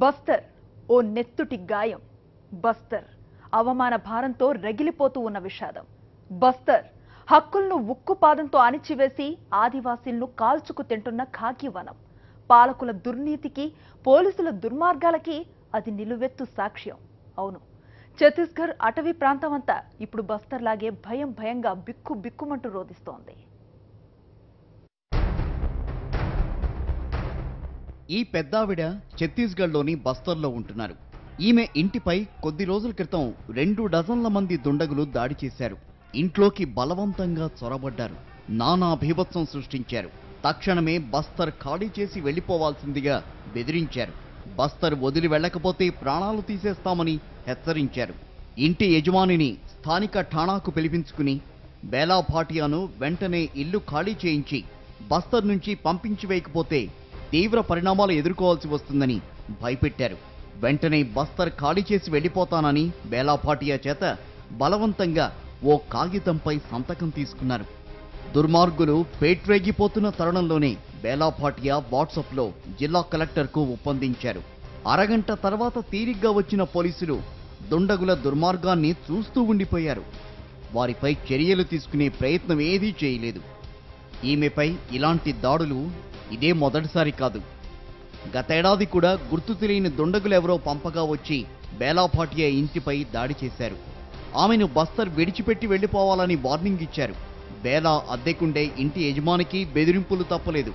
బస్తర్ ఓ నెత్తుటి గాయం. బస్తర్ అవమాన భారంతో రగిలిపోతూ ఉన్న విషాదం. బస్తర్ హక్కులను ఉక్కుపాదంతో అణిచివేసి ఆదివాసీలను కాల్చుకు తింటున్న ఖాకీవనం. పాలకుల దుర్నీతికి, పోలీసుల దుర్మార్గాలకి అది నిలువెత్తు సాక్ష్యం. అవును, ఛత్తీస్గఢ్ అటవీ ప్రాంతమంతా ఇప్పుడు బస్తర్ లాగే భయం భయంగా బిక్కు బిక్కుమంటూ రోదిస్తోంది. ఈ పెద్దావిడ ఛత్తీస్గఢ్లోని బస్తర్లో ఉంటున్నారు. ఈమె ఇంటిపై కొద్ది రోజుల క్రితం 2 డజన్ల మంది దుండగులు దాడి చేశారు. ఇంట్లోకి బలవంతంగా చొరబడ్డారు. నానా భీభత్సం సృష్టించారు. తక్షణమే బస్తర్ ఖాళీ చేసి వెళ్లిపోవాల్సిందిగా బెదిరించారు. బస్తర్ వదిలి వెళ్లకపోతే ప్రాణాలు తీసేస్తామని హెచ్చరించారు. ఇంటి యజమానిని స్థానిక ఠాణాకు పిలిపించుకుని బేలా భాటియాను వెంటనే ఇల్లు ఖాళీ చేయించి బస్తర్ నుంచి పంపించి వేయకపోతే తీవ్ర పరిణామాలు ఎదుర్కోవాల్సి వస్తుందని భయపెట్టారు. వెంటనే బస్తర్ ఖాళీ చేసి వెళ్లిపోతానని బేలా భాటియా చేత బలవంతంగా ఓ కాగితంపై సంతకం తీసుకున్నారు. దుర్మార్గులు పేట్రేగిపోతున్న తరుణంలోనే బేలా భాటియా వాట్సాప్లో జిల్లా కలెక్టర్కు ఒప్పందించారు. అరగంట తర్వాత తీరిగ్గా వచ్చిన పోలీసులు దుండగుల దుర్మార్గాన్ని చూస్తూ ఉండిపోయారు. వారిపై చర్యలు తీసుకునే ప్రయత్నం ఏదీ చేయలేదు. ఈమెపై ఇలాంటి దాడులు ఇదే మొదటిసారి కాదు. గతేడాది కూడా గుర్తు తెలియని దుండగులెవరో పంపగా వచ్చి బేలా భాటియా ఇంటిపై దాడి చేశారు. ఆమెను బస్తర్ విడిచిపెట్టి వెళ్లిపోవాలని వార్నింగ్ ఇచ్చారు. బేలా అద్దెకుండే ఇంటి యజమానికి బెదిరింపులు తప్పలేదు.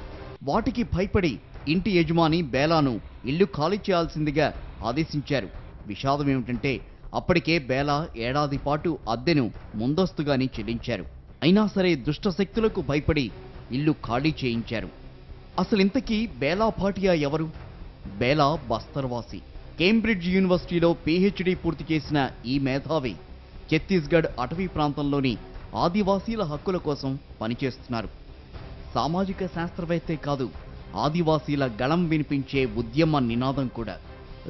వాటికి భయపడి ఇంటి యజమాని బేలాను ఇల్లు ఖాళీ చేయాల్సిందిగా ఆదేశించారు. విషాదం ఏమిటంటే అప్పటికే బేలా ఏడాది పాటు అద్దెను ముందస్తుగానే చెల్లించారు. అయినా సరే దుష్ట శక్తులకు భయపడి ఇల్లు ఖాళీ చేయించారు. అసలింతకీ బేలా భాటియా ఎవరు? బేలా బస్తర్వాసి. కేంబ్రిడ్జ్ యూనివర్సిటీలో పీహెచ్డీ పూర్తి చేసిన ఈ మేధావి ఛత్తీస్గఢ్ అటవీ ప్రాంతంలోని ఆదివాసీల హక్కుల కోసం పనిచేస్తున్నారు. సామాజిక శాస్త్రవేత్తే కాదు, ఆదివాసీల గళం వినిపించే ఉద్యమ నినాదం కూడా.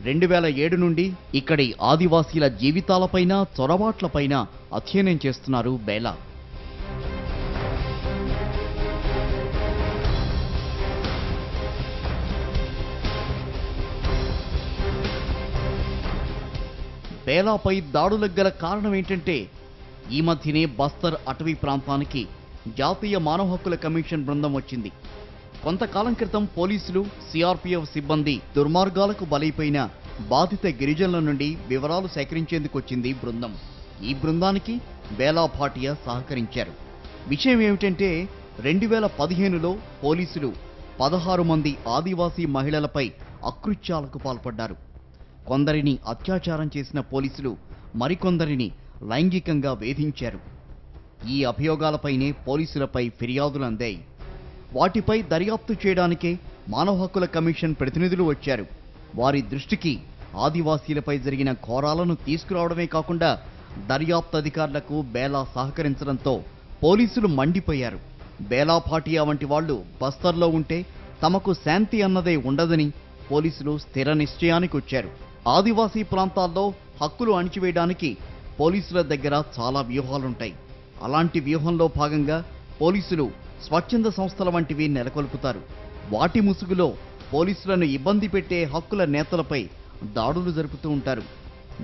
2007 నుండి ఇక్కడి ఆదివాసీల జీవితాలపైన, చొరబాట్లపైన అధ్యయనం చేస్తున్నారు బేలా. బేలాపై దాడులకు గల కారణం ఏంటంటే ఈ మధ్యనే బస్తర్ అటవీ ప్రాంతానికి జాతీయ మానవ హక్కుల కమిషన్ బృందం వచ్చింది. కొంతకాలం క్రితం పోలీసులు, సిఆర్పీఎఫ్ సిబ్బంది దుర్మార్గాలకు బలైపోయిన బాధిత గిరిజనుల నుండి వివరాలు సేకరించేందుకు వచ్చింది బృందం. ఈ బృందానికి బేలా భాటియా సహకరించారు. విషయం ఏమిటంటే 2015లో పోలీసులు 16 మంది ఆదివాసీ మహిళలపై అకృత్యాలకు పాల్పడ్డారు. కొందరిని అత్యాచారం చేసిన పోలీసులు మరికొందరిని లైంగికంగా వేధించారు. ఈ అభియోగాలపైనే పోలీసులపై ఫిర్యాదులు అందాయి. వాటిపై దర్యాప్తు చేయడానికే మానవ హక్కుల కమిషన్ ప్రతినిధులు వచ్చారు. వారి దృష్టికి ఆదివాసీలపై జరిగిన ఘోరాలను తీసుకురావడమే కాకుండా దర్యాప్తు అధికారులకు బేలా సహకరించడంతో పోలీసులు మండిపోయారు. బేలా భాటియా వంటి వాళ్లు బస్తర్లో ఉంటే తమకు శాంతి అన్నదే ఉండదని పోలీసులు స్థిర నిశ్చయానికి వచ్చారు. ఆదివాసీ ప్రాంతాల్లో హక్కులు అణిచివేయడానికి పోలీసుల దగ్గర చాలా వ్యూహాలుంటాయి. అలాంటి వ్యూహంలో భాగంగా పోలీసులు స్వచ్ఛంద సంస్థల వంటివి నెలకొల్పుతారు. వాటి ముసుగులో పోలీసులను ఇబ్బంది పెట్టే హక్కుల నేతలపై దాడులు జరుపుతూ ఉంటారు.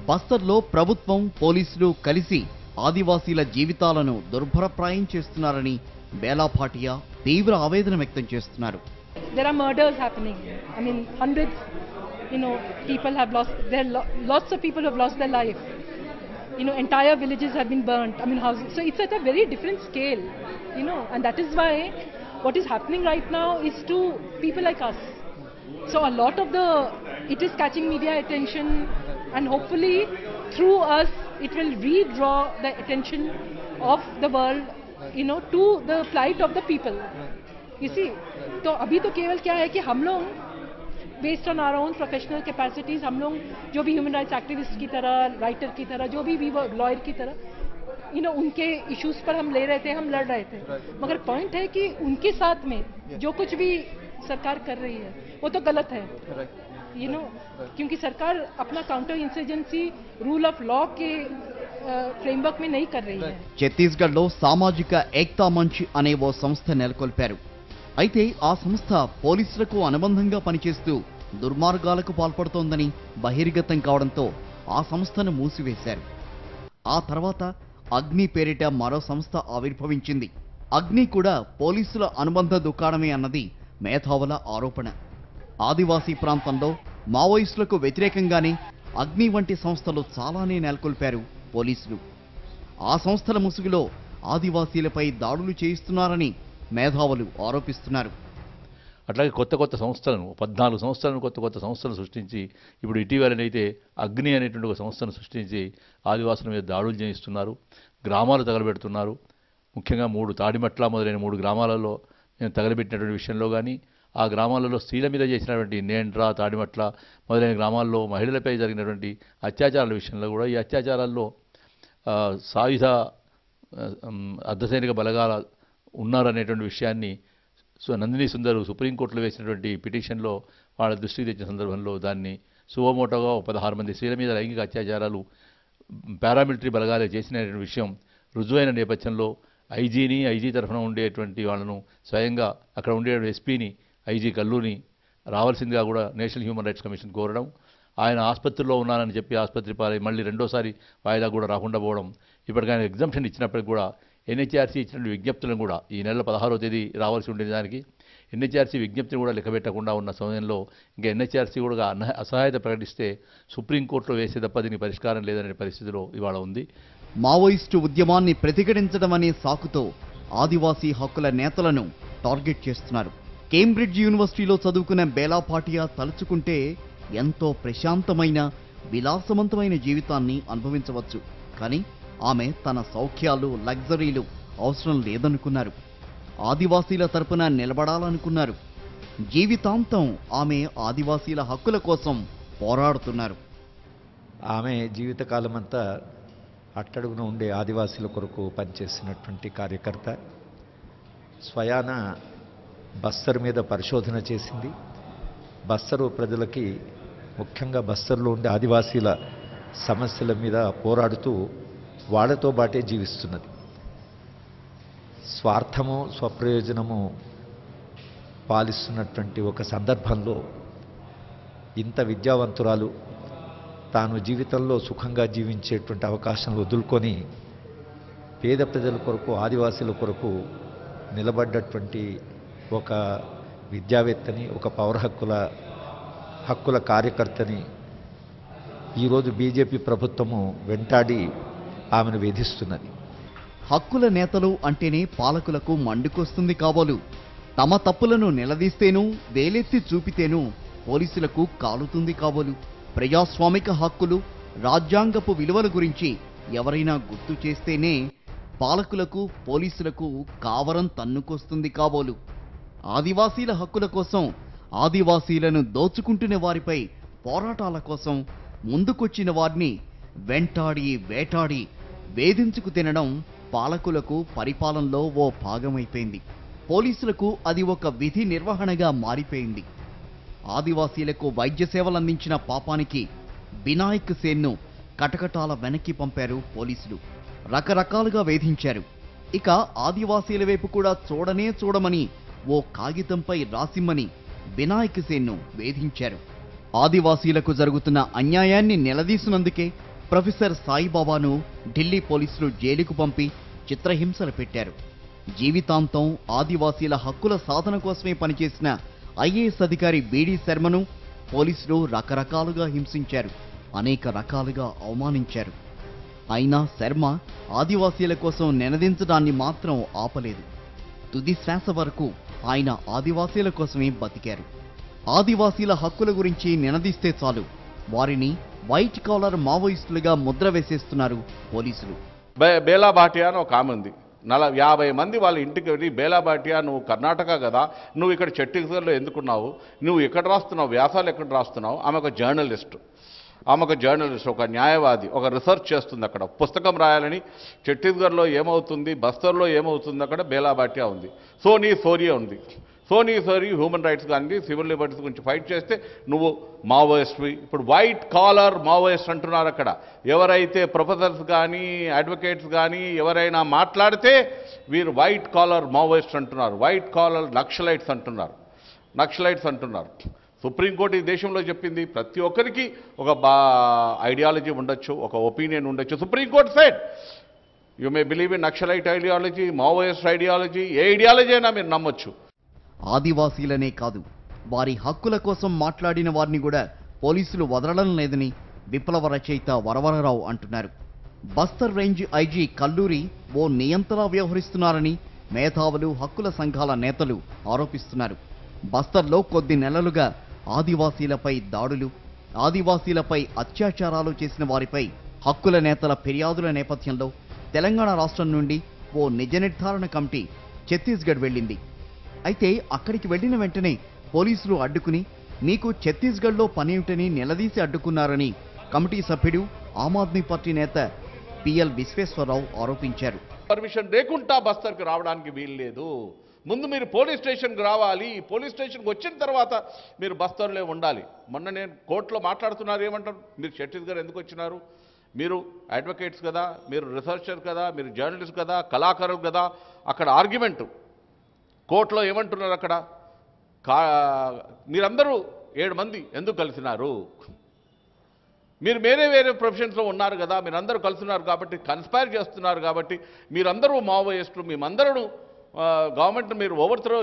బస్తర్లో ప్రభుత్వం, పోలీసులు కలిసి ఆదివాసీల జీవితాలను దుర్భరప్రాయం చేస్తున్నారని బేలా భాటియా తీవ్ర ఆవేదన వ్యక్తం చేస్తున్నారు. There are murders happening. I mean, hundreds, people have lost lots of people have lost their life. Entire villages have been burnt. I mean, houses. So it's at a very different scale, and that is why what is happening right now is to people like us. So a lot of it is catching media attention, and hopefully through us it will redraw the attention of the world, to the plight of the people. You see, तो अभी तो केवल क्या है कि हम लोग based on our own professional capacities, हम लोग जो भी ह्यूमन राइट्स एक्टिविस्ट की तरह, राइटर की तरह, जो भी लॉयर की तरह, उनके इश्यूज पर हम ले रहे थे, हम लड़ रहे थे. मगर पॉइंट है कि उनके साथ में जो कुछ भी सरकार कर रही है वो तो गलत है. क्योंकि सरकार अपना counter insurgency rule of law के फ्रेमवर्क में नहीं कर रही है. ఛత్తీస్గఢ్లో సామాజిక ఏక్తా మంచ్ అనే ఓ సంస్థ నెలకొల్పారు. అయితే ఆ సంస్థ పోలీసులకు అనుబంధంగా పనిచేస్తూ దుర్మార్గాలకు పాల్పడుతోందని బహిర్గతం కావడంతో ఆ సంస్థను మూసివేశారు. ఆ తర్వాత అగ్ని పేరిట మరో సంస్థ ఆవిర్భవించింది. అగ్ని కూడా పోలీసుల అనుబంధ దుకాణమే అన్నది మేధావుల ఆరోపణ. ఆదివాసీ ప్రాంతంలో మావోయిస్టులకు వ్యతిరేకంగానే అగ్ని వంటి సంస్థలు చాలానే నెలకొల్పారు పోలీసులు. ఆ సంస్థల ముసుగులో ఆదివాసీలపై దాడులు చేయిస్తున్నారని మేధావులు ఆరోపిస్తున్నారు. అట్లాగే కొత్త సంస్థలను 14 సంస్థలను కొత్త సంస్థలను సృష్టించి ఇప్పుడు ఇటీవలనైతే అగ్ని అనేటువంటి ఒక సంస్థను సృష్టించి ఆదివాసుల మీద దాడులు చేయిస్తున్నారు, గ్రామాలు తగలబెడుతున్నారు. ముఖ్యంగా తాడిమట్ల మొదలైన 3 గ్రామాలలో నేను తగలబెట్టినటువంటి విషయంలో కానీ, ఆ గ్రామాలలో స్త్రీల మీద చేసినటువంటి నేండ్ర, తాడిమట్ల మొదలైన గ్రామాల్లో మహిళలపై జరిగినటువంటి అత్యాచారాల విషయంలో కూడా, ఈ అత్యాచారాల్లో సాయుధ అర్ధసైనిక బలగాల ఉన్నారనేటువంటి విషయాన్ని నందిని సుందర్ సుప్రీంకోర్టులో వేసినటువంటి పిటిషన్లో వాళ్ళ దృష్టికి తెచ్చిన సందర్భంలో దాన్ని సువమోటోగా 16 మంది స్త్రీల మీద లైంగిక అత్యాచారాలు పారామిలిటరీ బలగాలే చేసినటువంటి విషయం రుజువైన నేపథ్యంలో ఐజీ తరఫున ఉండేటువంటి వాళ్ళను స్వయంగా అక్కడ ఉండే ఎస్పీని ఐజీ కల్లూని రావాల్సిందిగా కూడా నేషనల్ హ్యూమన్ రైట్స్ కమిషన్ కోరడం, ఆయన ఆసుపత్రిలో ఉన్నానని చెప్పి ఆసుపత్రి పాలై మళ్ళీ రెండోసారి వాయిదా కూడా రాకుండా పోవడం, ఇప్పటికైనా ఎగ్జంప్షన్ ఇచ్చినప్పటికి కూడా ఎన్హెచ్ఆర్సీ ఇచ్చినటువంటి విజ్ఞప్తులను కూడా ఈ నెల 16వ తేదీ రావాల్సి ఉండేది దానికి ఎన్హెచ్ఆర్సీ విజ్ఞప్తిని కూడా లెక్కబెట్టకుండా ఉన్న సమయంలో ఇంకా ఎన్హెచ్ఆర్సీ కూడా అసహాయత ప్రకటిస్తే సుప్రీంకోర్టులో వేసే తప్ప దీనికి పరిష్కారం లేదనే పరిస్థితిలో ఇవాళ ఉంది. మావోయిస్టు ఉద్యమాన్ని ప్రతిఘటించడం అనే సాకుతో ఆదివాసీ హక్కుల నేతలను టార్గెట్ చేస్తున్నారు. కేంబ్రిడ్జ్ యూనివర్సిటీలో చదువుకున్న బేలా పాటియా తలుచుకుంటే ఎంతో ప్రశాంతమైన విలాసవంతమైన జీవితాన్ని అనుభవించవచ్చు. కానీ ఆమె తన సౌఖ్యాలు, లగ్జరీలు అవసరం లేదనుకున్నారు. ఆదివాసీల తరపున నిలబడాలనుకున్నారు. జీవితాంతం ఆమె ఆదివాసీల హక్కుల కోసం పోరాడుతున్నారు. ఆమె జీవితకాలమంతా అట్టడుగున ఉండే ఆదివాసీల కొరకు పనిచేసినటువంటి కార్యకర్త. స్వయాన బస్తర్ మీద పరిశోధన చేసింది. బస్తరు ప్రజలకి, ముఖ్యంగా బస్తర్లో ఉండే ఆదివాసీల సమస్యల మీద పోరాడుతూ వాళ్ళతో బాటే జీవిస్తున్నది. స్వార్థము, స్వప్రయోజనము పాలిస్తున్నటువంటి ఒక సందర్భంలో ఇంత విద్యావంతురాలు తాను జీవితంలో సుఖంగా జీవించేటువంటి అవకాశం వదులుకొని పేద ప్రజల కొరకు, ఆదివాసీల కొరకు నిలబడ్డటువంటి ఒక విద్యావేత్తని, ఒక పౌర హక్కుల కార్యకర్తని ఈరోజు బీజేపీ ప్రభుత్వము వెంటాడి ఆమెను వేధిస్తున్నది. హక్కుల నేతలు అంటేనే పాలకులకు మండుకొస్తుంది కాబోలు. తమ తప్పులను నిలదీస్తేనూ, వేలెత్తి చూపితేనూ పోలీసులకు కాలుతుంది కాబోలు. ప్రజాస్వామిక హక్కులు, రాజ్యాంగపు విలువల గురించి ఎవరైనా గుర్తు చేస్తేనే పాలకులకు, పోలీసులకు కావరం తన్నుకొస్తుంది కాబోలు. ఆదివాసీల హక్కుల కోసం, ఆదివాసీలను దోచుకుంటున్న వారిపై పోరాటాల కోసం ముందుకొచ్చిన వారిని వెంటాడి, వేటాడి, వేధించుకు తినడం పాలకులకు పరిపాలనలో ఓ భాగమైపోయింది. పోలీసులకు అది ఒక విధి నిర్వహణగా మారిపోయింది. ఆదివాసీలకు వైద్య సేవలందించిన పాపానికి వినాయక్ సేన్ను కటకటాల వెనక్కి పంపారు పోలీసులు. రకరకాలుగా వేధించారు. ఇక ఆదివాసీల వైపు కూడా చూడనే చూడమని ఓ కాగితంపై రాసిమ్మని వినాయక్ సేన్ను వేధించారు. ఆదివాసీలకు జరుగుతున్న అన్యాయాన్ని నిలదీసినందుకే ప్రొఫెసర్ సాయిబాబాను ఢిల్లీ పోలీసులు జైలుకు పంపి చిత్రహింసలు పెట్టారు. జీవితాంతం ఆదివాసీల హక్కుల సాధన కోసమే పనిచేసిన ఐఏఎస్ అధికారి బీడీ శర్మను పోలీసులు రకరకాలుగా హింసించారు, అనేక రకాలుగా అవమానించారు. అయినా శర్మ ఆదివాసీల కోసం నినదించడాన్ని మాత్రం ఆపలేదు. తుది శ్వాస వరకు ఆయన ఆదివాసీల కోసమే బతికారు. ఆదివాసీల హక్కుల గురించి నినదిస్తే చాలు వారిని వైట్ కాలర్ మావోయిస్టులుగా ముద్ర వేసేస్తున్నారు పోలీసులు. బేలా భాటియా అని ఒక ఆమె ఉంది. 50 మంది వాళ్ళ ఇంటికి వెళ్ళి, బేలా భాటియా నువ్వు కర్ణాటక కదా, నువ్వు ఇక్కడ ఛత్తీస్గఢ్లో ఎందుకున్నావు, నువ్వు ఎక్కడ రాస్తున్నావు, వ్యాసాలు ఎక్కడ రాస్తున్నావు. ఆమె ఒక జర్నలిస్ట్, ఒక న్యాయవాది, ఒక రీసెర్చ్ చేస్తుంది. అక్కడ పుస్తకం రాయాలని ఛత్తీస్గఢ్లో ఏమవుతుంది, బస్తర్లో ఏమవుతుంది, అక్కడ బేలా భాటియా ఉంది. సోనీ సోరియా ఉంది. సోనీ సోరీ హ్యూమన్ రైట్స్ కానీ సివిల్ లిబర్టీస్ గురించి ఫైట్ చేస్తే నువ్వు మావోయిస్ట్వి. ఇప్పుడు వైట్ కాలర్ మావోయిస్ట్ అంటున్నారు. అక్కడ ఎవరైతే ప్రొఫెసర్స్ కానీ, అడ్వకేట్స్ కానీ ఎవరైనా మాట్లాడితే వీరు వైట్ కాలర్ మావోయిస్ట్ అంటున్నారు, వైట్ కాలర్ నక్సలైట్స్ అంటున్నారు. సుప్రీంకోర్టు ఈ దేశంలో చెప్పింది ప్రతి ఒక్కరికి ఒక ఐడియాలజీ ఉండొచ్చు, ఒక ఒపీనియన్ ఉండొచ్చు. Supreme court side you may believe in naxalite ideology, Maoist ideology, A ideology అయినా మీరు నమ్మొచ్చు. ఆదివాసీలనే కాదు, వారి హక్కుల కోసం మాట్లాడిన వారిని కూడా పోలీసులు వదలడం లేదని విప్లవ రచయిత వరవరరావు అంటున్నారు. బస్తర్ రేంజ్ ఐజీ కల్లూరి ఓ నియంతలా వ్యవహరిస్తున్నారని మేధావులు, హక్కుల సంఘాల నేతలు ఆరోపిస్తున్నారు. బస్తర్లో కొద్ది నెలలుగా ఆదివాసీలపై దాడులు, ఆదివాసీలపై అత్యాచారాలు చేసిన వారిపై హక్కుల నేతల ఫిర్యాదుల నేపథ్యంలో తెలంగాణ రాష్ట్రం నుండి ఓ నిజ నిర్ధారణ కమిటీ ఛత్తీస్గఢ్ వెళ్ళింది. అయితే అక్కడికి వెళ్లిన వెంటనే పోలీసులు అడ్డుకుని మీకు ఛత్తీస్గఢ్లో పనేమిటని నిలదీసి అడ్డుకున్నారని కమిటీ సభ్యుడు ఆమ్ ఆద్మీ పార్టీ నేత పిఎల్ విశ్వేశ్వరరావు ఆరోపించారు. పర్మిషన్ లేకుండా బస్తర్కి రావడానికి వీలు లేదు. ముందు మీరు పోలీస్ స్టేషన్కి రావాలి. పోలీస్ స్టేషన్కి వచ్చిన తర్వాత మీరు బస్తర్లో ఉండాలి. మొన్న నేను కోర్టులో మాట్లాడుతున్నారు, ఏమంటారు, మీరు ఛత్తీస్గఢ్ ఎందుకు వచ్చినారు, మీరు అడ్వకేట్స్ కదా, మీరు రీసెర్చర్ కదా, మీరు జర్నలిస్ట్ కదా, కళాకారులు కదా. అక్కడ ఆర్గ్యుమెంటు కోర్టులో ఏమంటున్నారు, అక్కడ మీరందరూ 7 మంది ఎందుకు కలిసినారు, మీరు వేరే వేరే ప్రొఫెషన్స్లో ఉన్నారు కదా, మీరందరూ కలుస్తున్నారు కాబట్టి, కన్స్పైర్ చేస్తున్నారు కాబట్టి, మీరందరూ మావోయిస్టులు, మేమందరూ గవర్నమెంట్ మీరు ఓవర్త్రో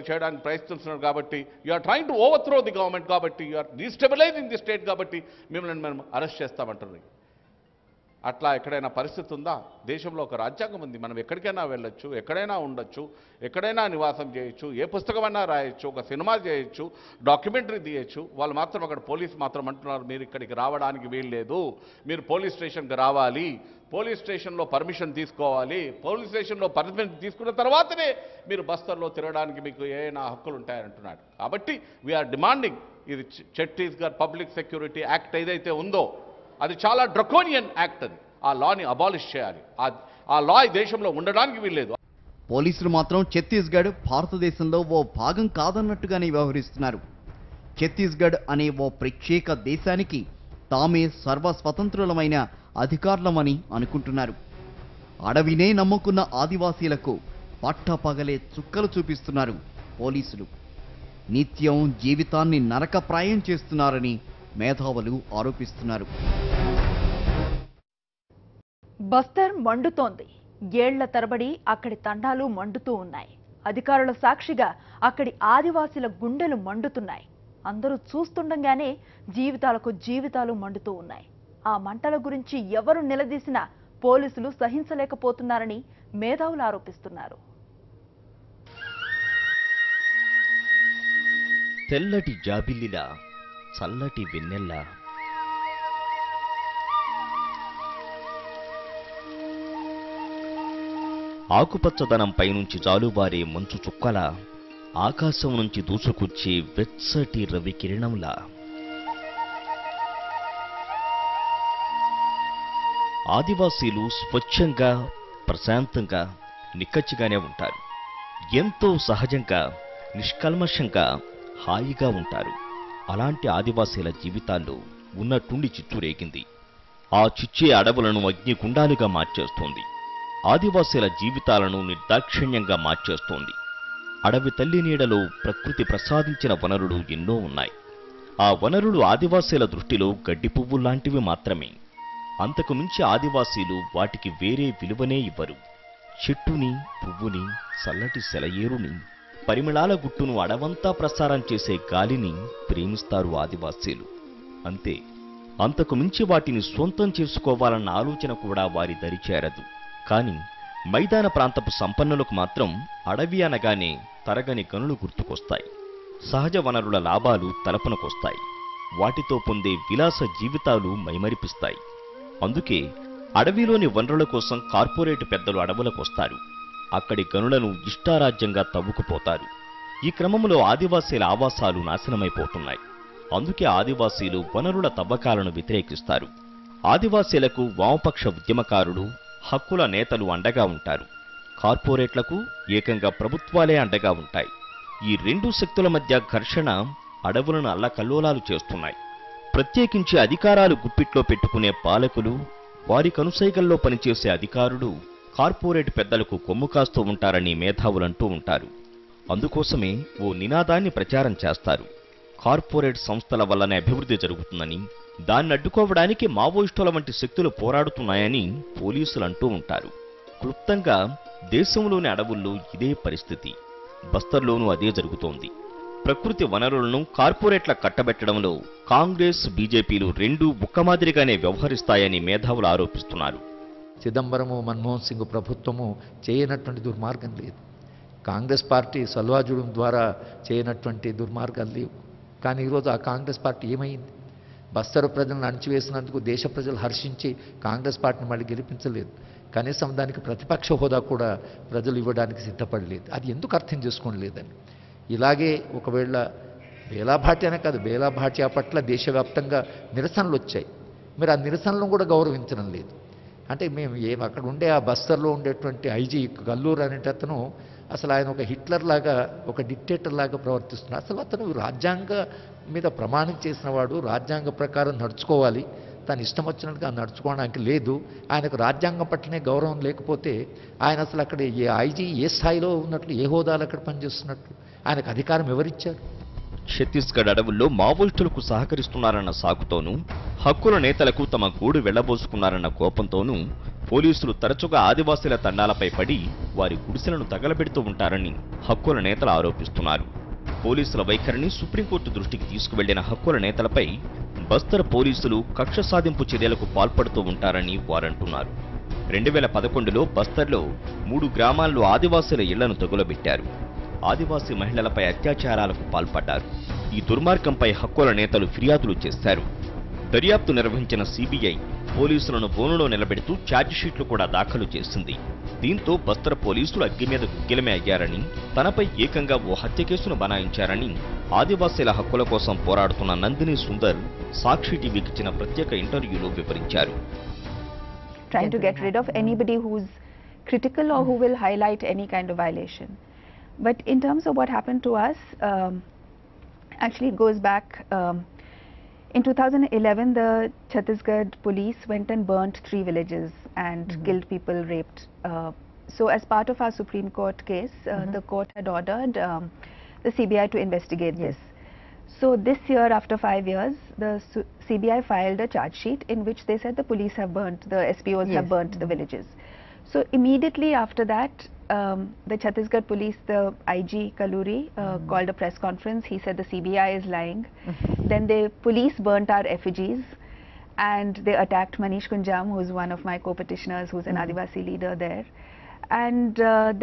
చేయడానికి ప్రయత్నిస్తున్నారు కాబట్టి, you are trying to overthrow the government కాబట్టి, you are destabilising the state కాబట్టి మిమ్మల్ని మేము అరెస్ట్ చేస్తామంటారు. అట్లా ఎక్కడైనా పరిస్థితి ఉందా? దేశంలో ఒక రాజ్యాంగం ఉంది. మనం ఎక్కడికైనా వెళ్ళొచ్చు, ఎక్కడైనా ఉండొచ్చు, ఎక్కడైనా నివాసం చేయొచ్చు, ఏ పుస్తకమైనా రాయొచ్చు, ఒక సినిమా చేయొచ్చు, డాక్యుమెంటరీ తీయచ్చు. వాళ్ళు మాత్రం అక్కడ పోలీసు మాత్రం అంటున్నారు మీరు ఇక్కడికి రావడానికి వీల్లేదు, మీరు పోలీస్ స్టేషన్కి రావాలి, పోలీస్ స్టేషన్లో పర్మిషన్ తీసుకోవాలి, పోలీస్ స్టేషన్లో పర్మిషన్ తీసుకున్న తర్వాతనే మీరు బస్తర్లో తిరగడానికి మీకు ఏమైనా హక్కులు ఉంటాయంటున్నాడు. కాబట్టి వీఆర్ డిమాండింగ్ ఇది ఛత్తీస్గఢ్ పబ్లిక్ సెక్యూరిటీ యాక్ట్ ఏదైతే ఉందో అది చాలా డ్రకోనియన్ యాక్ట్. అది ఆ లాని అబాలిష్ చేయాలి. ఆ లా ఈ దేశంలో ఉండడానికి వీల్లేదు. పోలీసులు మాత్రం ఛత్తీస్గఢ్ భారతదేశంలో ఓ భాగం కాదన్నట్టుగానే వ్యవహరిస్తున్నారు. ఛత్తీస్గఢ్ అనే ఓ ప్రత్యేక దేశానికి తామే సర్వస్వతంత్రులమైన అధికారులమని అనుకుంటున్నారు. అడవినే నమ్ముకున్న ఆదివాసీలకు పట్టపగలే చుక్కలు చూపిస్తున్నారు పోలీసులు. నిత్యం జీవితాన్ని నరకప్రాయం చేస్తున్నారని మేధావులు ఆరోపిస్తున్నారు. బస్తర్ మండుతోంది. ఏళ్ల తరబడి అక్కడి తండాలు మండుతూ ఉన్నాయి. అధికారుల సాక్షిగా అక్కడి ఆదివాసీల గుండెలు మండుతున్నాయి. అందరూ చూస్తుండగానే జీవితాలకు జీవితాలు మండుతూ ఉన్నాయి. ఆ మంటల గురించి ఎవరు నిలదీసినా పోలీసులు సహించలేకపోతున్నారని మేధావులు ఆరోపిస్తున్నారు. తెల్లటి జాబిల్లిలా, చల్లటి వెన్నెల్లా, ఆకుపచ్చదనం పైనుంచి జాలుబారే మంచు చుక్కల, ఆకాశం నుంచి దూసుకొచ్చే వెచ్చటి రవి కిరణంలా, ఆదివాసీలు స్వచ్ఛంగా, ప్రశాంతంగా, నిక్కచ్చిగానే ఉంటారు. ఎంతో సహజంగా, నిష్కల్మషంగా, హాయిగా ఉంటారు. అలాంటి ఆదివాసీల జీవితాల్లో ఉన్నట్టుండి చిచ్చు రేగింది. ఆ చిచ్చే అడవులను అగ్నిగుండాలుగా మార్చేస్తోంది. ఆదివాసీల జీవితాలను నిర్దాక్షిణ్యంగా మార్చేస్తోంది. అడవి తల్లి నీడలో ప్రకృతి ప్రసాదించిన వనరులు ఎన్నో ఉన్నాయి. ఆ వనరులు ఆదివాసీల దృష్టిలో గడ్డి పువ్వుల్లాంటివి మాత్రమే. అంతకు మించి ఆదివాసీలు వాటికి వేరే విలువనే ఇవ్వరు. చెట్టుని, పువ్వుని, చల్లటి సెలయేరుని, పరిమళాల గుట్టును, అడవంతా ప్రసారం చేసే గాలిని ప్రేమిస్తారు ఆదివాసీలు. అంతే. అంతకు మించి వాటిని సొంతం చేసుకోవాలన్న ఆలోచన కూడా వారి దరిచేరదు. కాని మైదాన ప్రాంతపు సంపన్నులకు మాత్రం అడవి అనగానే తరగని గనులు గుర్తుకొస్తాయి. సహజ వనరుల లాభాలు తలపునకొస్తాయి. వాటితో పొందే విలాస జీవితాలు మైమరిపిస్తాయి. అందుకే అడవిలోని వనరుల కోసం కార్పొరేట్ పెద్దలు అడవులకొస్తారు. అక్కడి గనులను ఇష్టారాజ్యంగా తవ్వుకుపోతారు. ఈ క్రమంలో ఆదివాసీల ఆవాసాలు నాశనమైపోతున్నాయి. అందుకే ఆదివాసీలు వనరుల తవ్వకాలను వ్యతిరేకిస్తారు. ఆదివాసీలకు వామపక్ష ఉద్యమకారులు, హక్కుల నేతలు అండగా ఉంటారు. కార్పొరేట్లకు ఏకంగా ప్రభుత్వాలే అండగా ఉంటాయి. ఈ రెండు శక్తుల మధ్య ఘర్షణ అడవులను అల్లకల్లోలాలు చేస్తున్నాయి. ప్రత్యేకించి అధికారాలు గుప్పిట్లో పెట్టుకునే పాలకులు, వారి కనుసైగల్లో పనిచేసే అధికారులు కార్పొరేట్ పెద్దలకు కొమ్ము కాస్తూ ఉంటారని మేధావులంటూ ఉంటారు. అందుకోసమే ఓ నినాదాన్ని ప్రచారం చేస్తారు. కార్పొరేట్ సంస్థల వల్లనే అభివృద్ధి జరుగుతుందని, దాన్ని అడ్డుకోవడానికి మావోయిస్టుల వంటి శక్తులు పోరాడుతున్నాయని పోలీసులు అంటూ ఉంటారు. క్లుప్తంగా దేశంలోని అడవుల్లో ఇదే పరిస్థితి. బస్తర్లోనూ అదే జరుగుతోంది. ప్రకృతి వనరులను కార్పొరేట్ల కట్టబెట్టడంలో కాంగ్రెస్, బీజేపీలు రెండూ ఒక్కమాదిరిగానే వ్యవహరిస్తాయని మేధావులు ఆరోపిస్తున్నారు. చిదంబరము, మన్మోహన్ సింగ్ ప్రభుత్వము చేయనటువంటి దుర్మార్గం లేదు. కాంగ్రెస్ పార్టీ సల్వాజుడం ద్వారా చేయనటువంటి దుర్మార్గాలు లేవు. కానీ ఈరోజు ఆ కాంగ్రెస్ పార్టీ ఏమైంది? బస్తరు ప్రజలను అణచివేసినందుకు దేశ ప్రజలు హర్షించి కాంగ్రెస్ పార్టీని మళ్ళీ గెలిపించలేదు. కనీసం దానికి ప్రతిపక్ష హోదా కూడా ప్రజలు ఇవ్వడానికి సిద్ధపడలేదు. అది ఎందుకు అర్థం చేసుకోలేదని. ఇలాగే ఒకవేళ బేలా భాట్యానే కాదు, బేలా భాట్యా పట్ల దేశవ్యాప్తంగా నిరసనలు వచ్చాయి. మీరు ఆ నిరసనలను కూడా గౌరవించడం లేదు. అంటే మేము అక్కడ ఉండే ఆ బస్తర్లో ఉండేటువంటి ఐజీ గల్లూరు అనేటతను అసలు ఆయన ఒక హిట్లర్ లాగా, ఒక డిక్టేటర్ లాగా ప్రవర్తిస్తున్నాడు. అసలు అతను రాజ్యాంగ మీద ప్రమాణం చేసిన వాడు, రాజ్యాంగ ప్రకారం నడుచుకోవాలి. తను ఇష్టం వచ్చినట్టుగా నడుచుకోవడానికి లేదు. ఆయనకు రాజ్యాంగం పట్లనే గౌరవం లేకపోతే ఆయన అసలు అక్కడ ఏ ఐజీ ఏ స్థాయిలో ఉన్నట్లు, ఏ హోదాలు అక్కడ పనిచేస్తున్నట్లు, ఆయనకు అధికారం ఎవరిచ్చారు? ఛత్తీస్గఢ్ అడవుల్లో మావోయిస్టులకు సహకరిస్తున్నారన్న సాకుతోనూ, హక్కుల నేతలకు తమ గూడు వెళ్లబోసుకున్నారన్న కోపంతోనూ పోలీసులు తరచుగా ఆదివాసీల తండాలపై పడి వారి గుడిసెలను తగలబెడుతూ ఉంటారని హక్కుల నేతలు ఆరోపిస్తున్నారు. పోలీసుల వైఖరిని సుప్రీంకోర్టు దృష్టికి తీసుకువెళ్లిన హక్కుల నేతలపై బస్తర్ పోలీసులు కక్ష సాధింపు చర్యలకు పాల్పడుతూ ఉంటారని వారంటున్నారు. 2011లో బస్తర్లో 3 గ్రామాల్లో ఆదివాసీల ఇళ్లను తగులబెట్టారు. ఆదివాసీ మహిళలపై అత్యాచారాలకు పాల్పడ్డారు. ఈ దుర్మార్గంపై హక్కుల నేతలు ఫిర్యాదులు చేశారు. దర్యాప్తు నిర్వహించిన సిబిఐ పోలీసులను బోనులో నిలబెడుతూ ఛార్జిషీట్లు కూడా దాఖలు చేసింది. దీంతో బస్తర్ పోలీసులు అగ్గి మీద గుగ్గిలమే అయ్యారని, తనపై ఏకంగా ఓ హత్య కేసును బనాయించారని ఆదివాసీల హక్కుల కోసం పోరాడుతున్న నందిని సుందర్ సాక్షి టీవీకి ఇచ్చిన ప్రత్యేక ఇంటర్వ్యూలో వివరించారు. Trying to get rid of anybody who's critical or who will highlight any kind of violation. But in terms of what happened to us, actually it goes back. In 2011, the Chhattisgarh police went and burnt 3 villages and killed people, raped. So as part of our Supreme Court case, the court had ordered the CBI to investigate this. So this year, after 5 years, the CBI filed a charge sheet in which they said the police have burnt, the SPOs have burnt the villages. So immediately after that, the Chhattisgarh police, the IG Kaluri, called a press conference. He said the CBI is lying. Then the police burnt our effigies and they attacked Manish Kunjam, who is one of my co-petitioners, who's an Adivasi leader there. And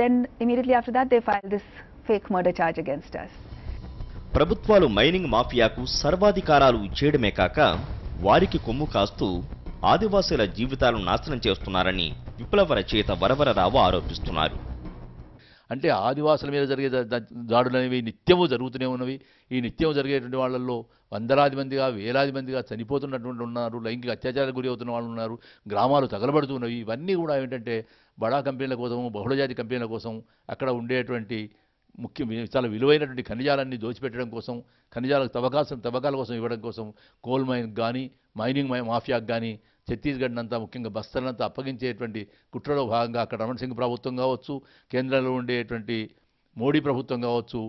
then immediately after that, they filed this fake murder charge against us. ప్రభుత్వాలు mining మాఫియాకు సర్వాధికారాలు ఇచ్చేయడమే కాక వారికి కొమ్ము కాస్తూ ఆదివాసీల జీవితాలను నాశనం చేస్తున్నారని విప్లవ రచయిత వరవరరావు ఆరోపిస్తున్నారు. అంటే ఆదివాసుల మీద జరిగే దాడులు అనేవి నిత్యము జరుగుతూనే ఉన్నవి. ఈ నిత్యం జరిగేటువంటి వాళ్ళల్లో వందలాది మందిగా, వేలాది మందిగా చనిపోతున్నటువంటి ఉన్నారు, లైంగిక అత్యాచారాలకు గురి అవుతున్న వాళ్ళు ఉన్నారు, గ్రామాలు తగలబడుతున్నవి. ఇవన్నీ కూడా ఏంటంటే బడా కంపెనీల కోసం, బహుళజాతి కంపెనీల కోసం, అక్కడ ఉండేటువంటి చాలా విలువైనటువంటి ఖనిజాలన్నీ దోచిపెట్టడం కోసం, ఖనిజాలకు తవ్వకాల కోసం ఇవ్వడం కోసం కోల్ మైన్ కానీ, మైనింగ్ మాఫియాకు కానీ ఛత్తీస్గఢ్ అంతా, ముఖ్యంగా బస్తర్నంతా అప్పగించేటువంటి కుట్రలో భాగంగా అక్కడ రమణ్ సింగ్ ప్రభుత్వం కావచ్చు, కేంద్రంలో ఉండేటువంటి మోడీ ప్రభుత్వం కావచ్చు,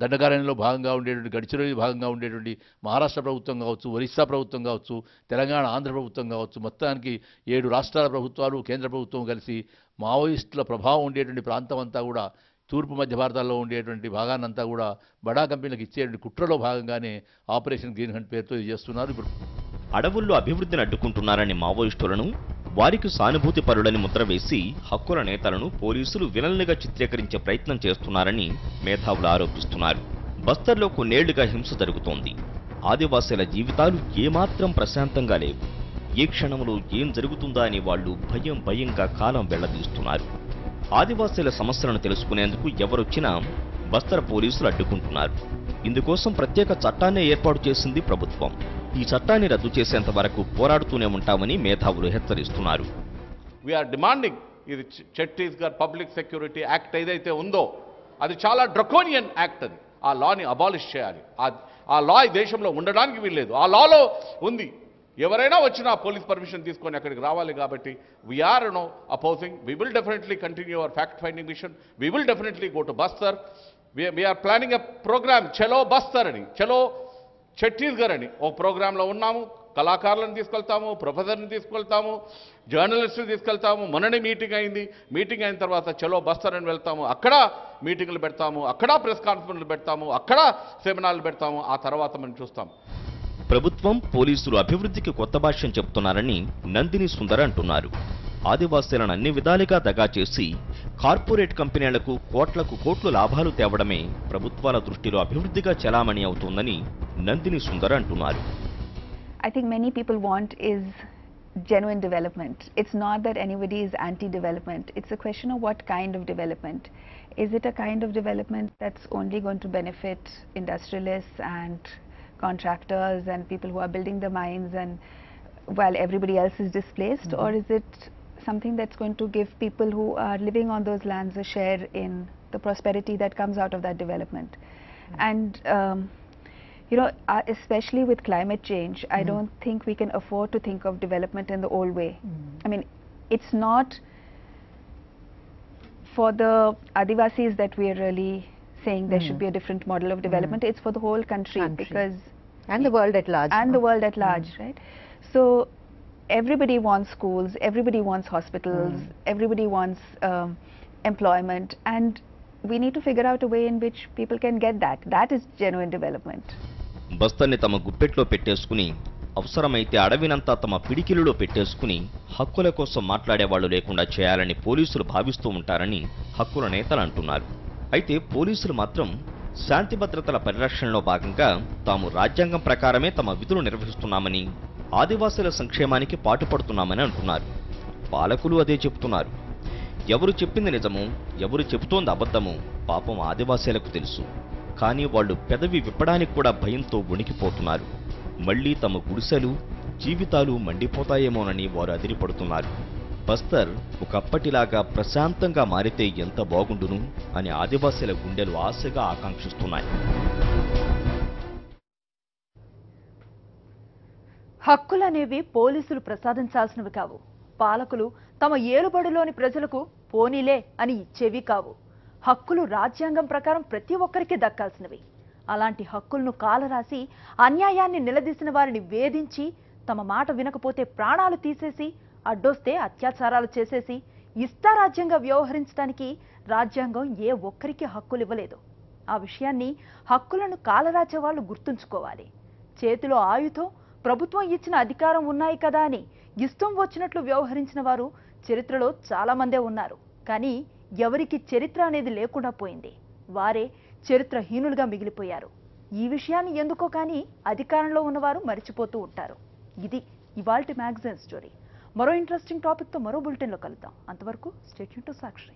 దండకారణ్యంలో భాగంగా ఉండేటువంటి గడ్చిరోలి భాగంగా ఉండేటువంటి మహారాష్ట్ర ప్రభుత్వం కావచ్చు, ఒరిస్సా ప్రభుత్వం కావచ్చు, తెలంగాణ, ఆంధ్ర ప్రభుత్వం కావచ్చు, మొత్తానికి 7 రాష్ట్రాల ప్రభుత్వాలు, కేంద్ర ప్రభుత్వం కలిసి మావోయిస్టుల ప్రభావం ఉండేటువంటి ప్రాంతం అంతా కూడా, తూర్పు మధ్య భారతాల్లో ఉండేటువంటి భాగాన్నంతా కూడా బడా కంపెనీలకు ఇచ్చేటువంటి కుట్రలో భాగంగానే ఆపరేషన్ గ్రీన్ హంట్ పేరుతో ఇది చేస్తున్నారు. ఇప్పుడు అడవుల్లో అభివృద్ధిని అడ్డుకుంటున్నారని మావోయిస్టులను, వారికి సానుభూతి పరులని ముద్ర వేసి హక్కుల నేతలను పోలీసులు విలన్లుగా చిత్రీకరించే ప్రయత్నం చేస్తున్నారని మేధావులు ఆరోపిస్తున్నారు. బస్తర్లో కొన్నేళ్లుగా హింస జరుగుతోంది. ఆదివాసీల జీవితాలు ఏమాత్రం ప్రశాంతంగా లేవు. ఏ క్షణంలో ఏం జరుగుతుందా అని వాళ్లు భయంగా కాలం వెళ్లదీస్తున్నారు. ఆదివాసీల సమస్యలను తెలుసుకునేందుకు ఎవరొచ్చినా బస్తర్ పోలీసులు అడ్డుకుంటున్నారు. ఇందుకోసం ప్రత్యేక చట్టాన్ని ఏర్పాటు చేసింది ప్రభుత్వం. ఈ చట్టాన్ని రద్దు చేసేంత వరకు పోరాడుతూనే ఉంటామని మేధావులు హెచ్చరిస్తున్నారు. We are demanding ఇది ఛత్తీస్గఢ్ పబ్లిక్ సెక్యూరిటీ యాక్ట్ ఏదైతే ఉందో అది చాలా డ్రకోనియన్ యాక్ట్. అది ఆ లాని అబాలిష్ చేయాలి. ఆ లా ఈ దేశంలో ఉండడానికి వీల్లేదు. ఆ లాలో ఉంది ఎవరైనా వచ్చినా పోలీస్ పర్మిషన్ తీసుకొని అక్కడికి రావాలి. కాబట్టి we're opposing. We will definitely continue our fact finding mission. We will definitely go to Bastar. We're planning a program Chalo Bastar అని, చలో ఛత్తీస్గఢ్ అని ఒక ప్రోగ్రాంలో ఉన్నాము. కళాకారులను తీసుకెళ్తాము, ప్రొఫెసర్ని తీసుకెళ్తాము, జర్నలిస్టులు తీసుకెళ్తాము. మొన్ననే మీటింగ్ అయింది. మీటింగ్ అయిన తర్వాత చలో బస్తర్ అని వెళ్తాము. అక్కడ మీటింగ్లు పెడతాము, అక్కడ ప్రెస్ కాన్ఫరెన్స్లు పెడతాము, అక్కడ సెమినార్లు పెడతాము. ఆ తర్వాత మనం చూస్తాం. ప్రభుత్వం, పోలీసులు అభివృద్ధికి కొత్త భాష్యం చెప్తున్నారని నందిని సుందర్ అంటున్నారు. ఆదివాసీలను అన్ని విధాలుగా దగా చేసి కార్పొరేట్ కంపెనీలకు కోట్లకు కోట్లు లాభాలు తేవడమే ప్రభుత్వాల దృష్టిలో అభివృద్ధిగా చలామణి అవుతోందని నందిని సుందర్ అంటున్నారు. I think many people want is genuine development. It's not that anybody is anti-development. It's a question of what kind of development. Is it a kind of development that's only going to benefit industrialists and contractors and people who are building the mines and while everybody else is displaced, or is it something that's going to give people who are living on those lands a share in the prosperity that comes out of that development? And you know, especially with climate change, I don't think we can afford to think of development in the old way. I mean, it's not for the Adivasis that we are really saying there should be a different model of development. It's for the whole country. Because and the world at large. And the world at large, right? So everybody wants schools, everybody wants hospitals, everybody wants employment, and we need to figure out a way in which people can get that. That is genuine development. బస్తర్ని తమ గుప్పెట్లో పెట్టేసుకుని అవసరమైతే అడవినంతా తమ పిడికిలిలో పెట్టేసుకుని హక్కుల కోసం మాట్లాడేవాళ్లు లేకుండా చేయాలని పోలీసులు భావిస్తూ ఉంటారని హక్కుల నేతలు అంటున్నారు. అయితే పోలీసులు మాత్రం శాంతి భద్రతల పరిరక్షణలో భాగంగా తాము రాజ్యాంగం ప్రకారమే తమ విధులు నిర్వహిస్తున్నామని, ఆదివాసుల సంక్షేమానికి పాటుపడుతున్నామని అంటున్నారు. పాలకులు అదే చెబుతున్నారు. ఎవరు చెప్పింది నిజమో, ఎవరు చెబుతోంది అబద్ధమో పాపం ఆదివాసీలకు తెలుసు. కానీ వాళ్ళు పెదవి విప్పడానికి కూడా భయంతో వణికిపోతున్నారు. మళ్లీ తమ గుడిసెలు, జీవితాలు మండిపోతాయేమోనని వారు అదిరిపడుతున్నారు. బస్తర్ ఒకప్పటిలాగా ప్రశాంతంగా మారితే ఎంత బాగుండును అని ఆదివాసీల గుండెలు ఆశగా ఆకాంక్షిస్తున్నాయి. హక్కులనేవి పోలీసులు ప్రసాదించాల్సినవి కావు. పాలకులు తమ ఏలుబడిలోని ప్రజలకు పోనీలే అని ఇచ్చేవి కావు. హక్కులు రాజ్యాంగం ప్రకారం ప్రతి ఒక్కరికి దక్కాల్సినవి. అలాంటి హక్కులను కాలరాసి అన్యాయాన్ని నిలదీసిన వారిని వేధించి తమ మాట వినకపోతే ప్రాణాలు తీసేసి, అడ్డొస్తే అత్యాచారాలు చేసేసి ఇష్టారాజ్యంగా వ్యవహరించడానికి రాజ్యాంగం ఏ ఒక్కరికి హక్కులు ఇవ్వలేదు. ఆ విషయాన్ని హక్కులను కాలరాచే వాళ్ళు గుర్తుంచుకోవాలి. చేతిలో ఆయుధం, ప్రభుత్వం ఇచ్చిన అధికారం ఉన్నాయి కదా అని ఇష్టం వచ్చినట్లు వ్యవహరించిన వారు చరిత్రలో చాలా మందే ఉన్నారు. కానీ ఎవరికి చరిత్ర అనేది లేకుండా పోయింది. వారే చరిత్రహీనులుగా మిగిలిపోయారు. ఈ విషయాన్ని ఎందుకో కానీ అధికారంలో ఉన్నవారు మరిచిపోతూ ఉంటారు. ఇది ఇవాల్టి మ్యాగజైన్ స్టోరీ. మరో ఇంట్రెస్టింగ్ టాపిక్తో మరో బులెటిన్లో కలుద్దాం. అంతవరకు స్టే ట్యూన్ టు సాక్షి.